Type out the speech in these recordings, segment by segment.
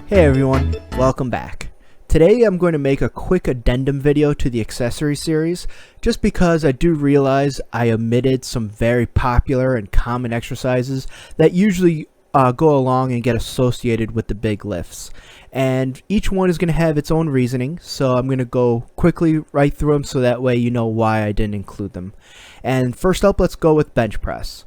Hey everyone, welcome back. Today I'm going to make a quick addendum video to the accessory series just because I do realize I omitted some very popular and common exercises that usually go along and get associated with the big lifts. And each one is going to have its own reasoning, so I'm going to go quickly right through them so that way you know why I didn't include them. And first up, let's go with bench press.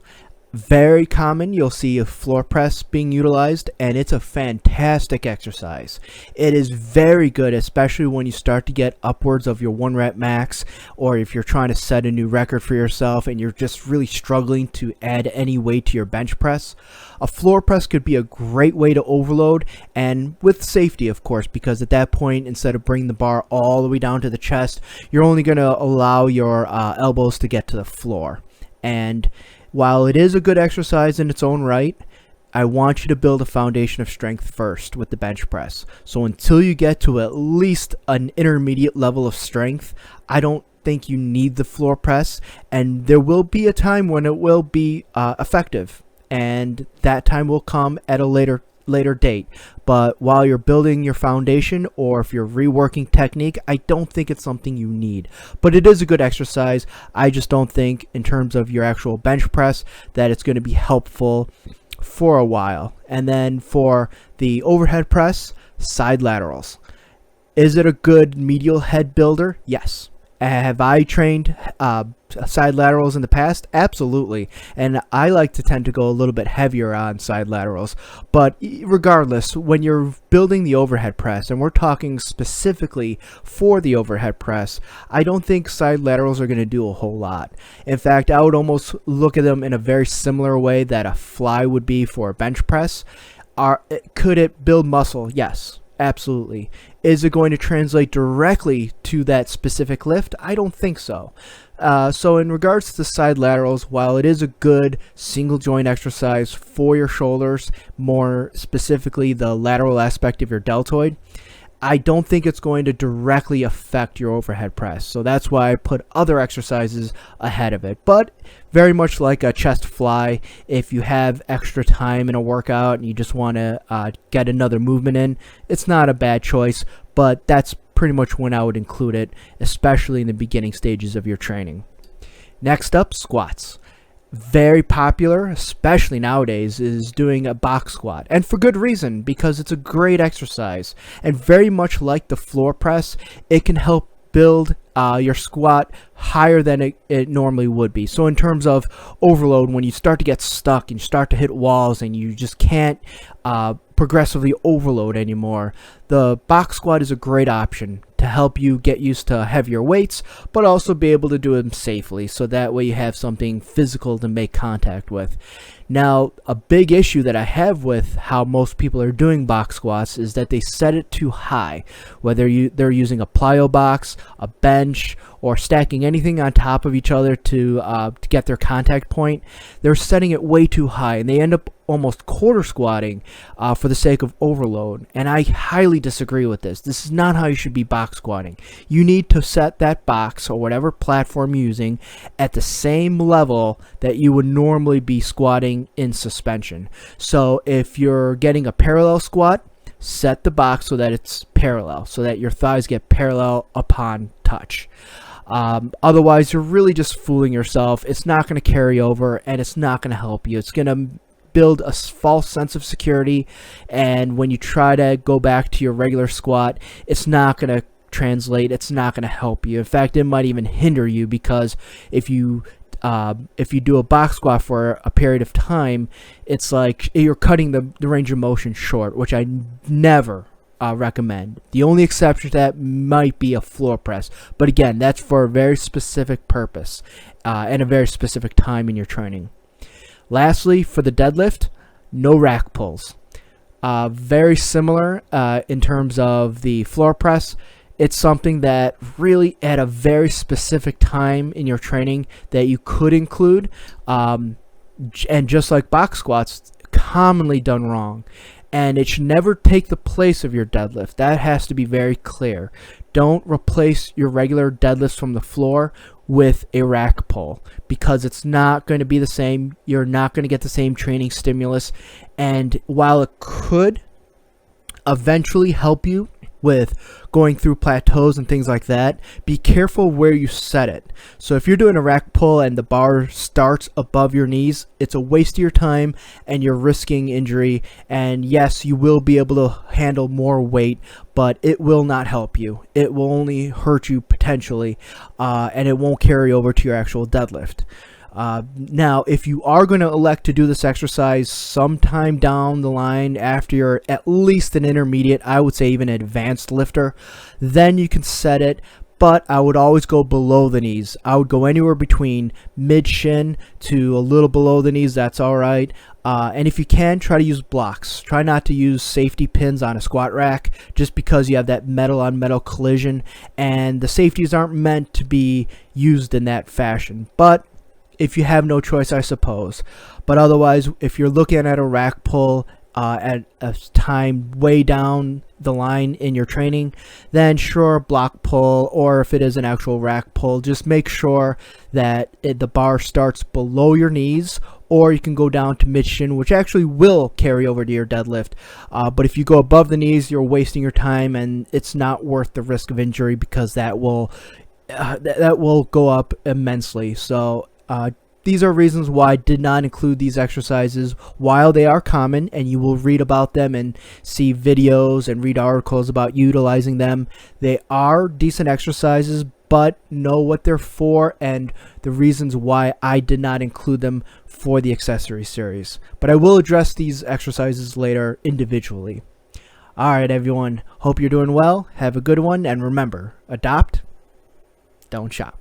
Very common, you'll see a floor press being utilized, and it's a fantastic exercise. It is very good, especially when you start to get upwards of your 1 rep max, or if you're trying to set a new record for yourself and you're just really struggling to add any weight to your bench press. A floor press could be a great way to overload, and with safety of course, because at that point, instead of bringing the bar all the way down to the chest, you're only going to allow your elbows to get to the floor. And while it is a good exercise in its own right, I want you to build a foundation of strength first with the bench press. So until you get to at least an intermediate level of strength, I don't think you need the floor press, and there will be a time when it will be effective, and that time will come at a later date. But while you're building your foundation, or if you're reworking technique, I don't think it's something you need. But it is a good exercise. I just don't think in terms of your actual bench press that it's going to be helpful for a while. And then for the overhead press, side laterals. Is it a good medial head builder? Yes. Have I trained side laterals in the past? Absolutely. And I like to tend to go a little bit heavier on side laterals. But regardless, when you're building the overhead press, and we're talking specifically for the overhead press, I don't think side laterals are going to do a whole lot. In fact, I would almost look at them in a very similar way that a fly would be for a bench press. Could it build muscle? Yes. Absolutely. Is it going to translate directly to that specific lift? I don't think so. So in regards to the side laterals, while it is a good single joint exercise for your shoulders, more specifically the lateral aspect of your deltoid, I don't think it's going to directly affect your overhead press. So that's why I put other exercises ahead of it. But very much like a chest fly, if you have extra time in a workout and you just want to get another movement in, it's not a bad choice. But that's pretty much when I would include it, especially in the beginning stages of your training. Next up, squats. Very popular, especially nowadays, is doing a box squat, and for good reason, because it's a great exercise, and very much like the floor press, it can help build your squat higher than it normally would be. So in terms of overload, when you start to get stuck and you start to hit walls and you just can't progressively overload anymore, the box squat is a great option to help you get used to heavier weights, but also be able to do them safely, so that way you have something physical to make contact with. Now, a big issue that I have with how most people are doing box squats is that they set it too high. Whether they're using a plyo box, a bench, or stacking anything on top of each other to get their contact point, they're setting it way too high, and they end up almost quarter squatting for the sake of overload. And I highly disagree with this. This is not how you should be box squatting. You need to set that box or whatever platform you're using at the same level that you would normally be squatting in suspension. So if you're getting a parallel squat, set the box so that it's parallel, so that your thighs get parallel upon touch. Otherwise, you're really just fooling yourself. It's not going to carry over, and it's not going to help you. It's going to build a false sense of security, and when you try to go back to your regular squat, it's not going to translate. It's not going to help you. In fact, it might even hinder you, because if you do a box squat for a period of time, it's like you're cutting the range of motion short, which I never recommend. The only exception to that might be a floor press, but again, that's for a very specific purpose and a very specific time in your training. Lastly, for the deadlift, no rack pulls. Very similar in terms of the floor press. It's something that really at a very specific time in your training that you could include, and just like box squats, commonly done wrong. And it should never take the place of your deadlift. That has to be very clear. Don't replace your regular deadlifts from the floor with a rack pull, because it's not going to be the same. You're not going to get the same training stimulus. And while it could eventually help you with going through plateaus and things like that, be careful where you set it. So if you're doing a rack pull and the bar starts above your knees, it's a waste of your time and you're risking injury. And yes, you will be able to handle more weight, but it will not help you. It will only hurt you potentially, and it won't carry over to your actual deadlift. Now, if you are going to elect to do this exercise sometime down the line after you're at least an intermediate, I would say even an advanced lifter, then you can set it, but I would always go below the knees. I would go anywhere between mid shin to a little below the knees. That's all right. And if you can, try to use blocks. Try not to use safety pins on a squat rack just because you have that metal on metal collision, and the safeties aren't meant to be used in that fashion. But if you have no choice, I suppose. But otherwise, if you're looking at a rack pull at a time way down the line in your training, then sure, block pull, or if it is an actual rack pull, just make sure that the bar starts below your knees, or you can go down to mid shin, which actually will carry over to your deadlift. But if you go above the knees, you're wasting your time, and it's not worth the risk of injury because that will go up immensely. So these are reasons why I did not include these exercises. While they are common and you will read about them and see videos and read articles about utilizing them, they are decent exercises, but know what they're for and the reasons why I did not include them for the accessory series. But I will address these exercises later individually. Alright everyone, hope you're doing well, have a good one, and remember, adopt, don't shop.